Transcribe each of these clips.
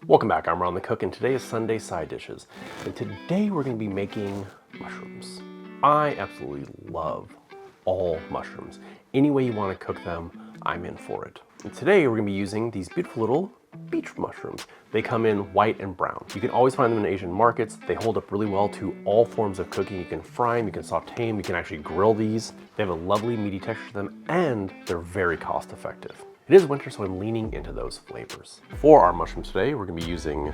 Welcome back, I'm Ron the Cook, and today is Sunday Side Dishes. And today we're going to be making mushrooms. I absolutely love all mushrooms. Any way you want to cook them, I'm in for it. And today we're going to be using these beautiful little beach mushrooms. They come in white and brown. You can always find them in Asian markets. They hold up really well to all forms of cooking. You can fry them, you can saute them, you can actually grill these. They have a lovely meaty texture to them, and they're very cost effective. It is winter, so I'm leaning into those flavors. For our mushrooms today, we're gonna be using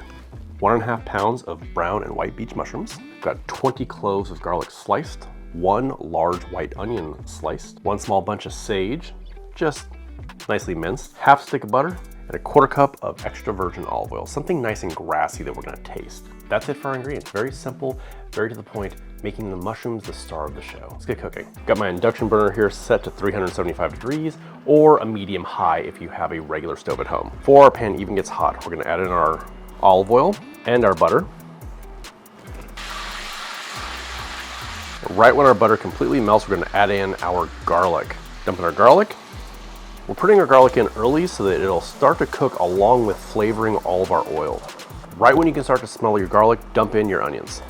1.5 pounds of brown and white beech mushrooms. We've got 20 cloves of garlic sliced, 1 large white onion sliced, 1 small bunch of sage, just nicely minced, half stick of butter, and 1/4 cup of extra virgin olive oil, something nice and grassy that we're gonna taste. That's it for our ingredients. Very simple, very to the point, making the mushrooms the star of the show. Let's get cooking. Got my induction burner here set to 375 degrees or a medium high if you have a regular stove at home. Before our pan even gets hot, we're gonna add in our olive oil and our butter. Right when our butter completely melts, we're gonna add in our garlic. Dump in our garlic. We're putting our garlic in early so that it'll start to cook along with flavoring all of our oil. Right when you can start to smell your garlic, dump in your onions.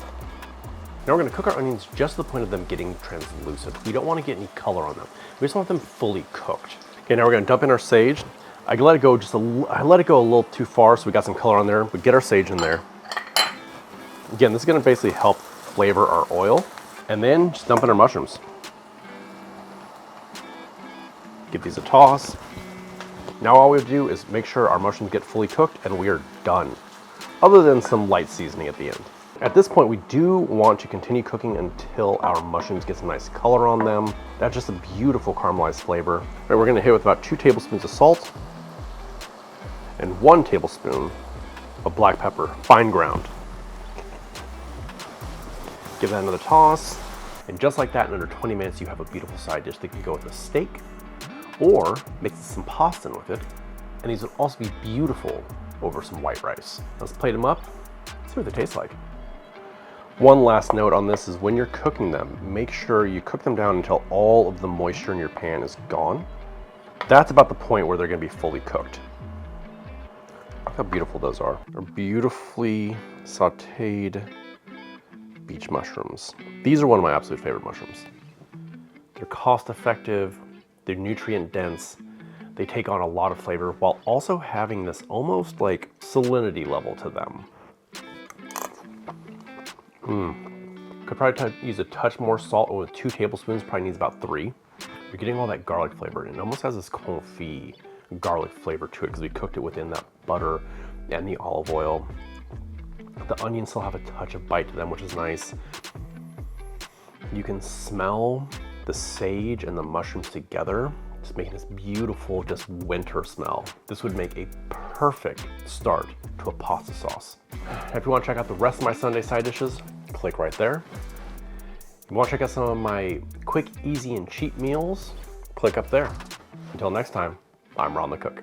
Now we're gonna cook our onions just to the point of them getting translucent. We don't wanna get any color on them. We just want them fully cooked. Okay, now we're gonna dump in our sage. I let it go I let it go a little too far, so we got some color on there. We get our sage in there. Again, this is gonna basically help flavor our oil. And then just dump in our mushrooms. Give these a toss. Now all we have to do is make sure our mushrooms get fully cooked and we are done. Other than some light seasoning at the end. At this point, we do want to continue cooking until our mushrooms get some nice color on them. That's just a beautiful caramelized flavor. All right, we're gonna hit with about 2 tablespoons of salt and 1 tablespoon of black pepper, fine ground. Give that another toss. And just like that, in under 20 minutes, you have a beautiful side dish that can go with a steak or mix some pasta with it. And these would also be beautiful over some white rice. Let's plate them up, see what they taste like. One last note on this is when you're cooking them, make sure you cook them down until all of the moisture in your pan is gone. That's about the point where they're gonna be fully cooked. Look how beautiful those are. They're beautifully sauteed beech mushrooms. These are one of my absolute favorite mushrooms. They're cost effective, they're nutrient dense, they take on a lot of flavor while also having this almost like salinity level to them. Could probably use a touch more salt. With 2 tablespoons, probably needs about 3. You're getting all that garlic flavor, and it almost has this confit garlic flavor to it because we cooked it within that butter and the olive oil. The onions still have a touch of bite to them, which is nice. You can smell the sage and the mushrooms together, just making this beautiful, just winter smell. This would make a perfect start to a pasta sauce. If you want to check out the rest of my Sunday side dishes, click right there. If you want to check out some of my quick, easy, and cheap meals, click up there. Until next time, I'm Ron the Cook.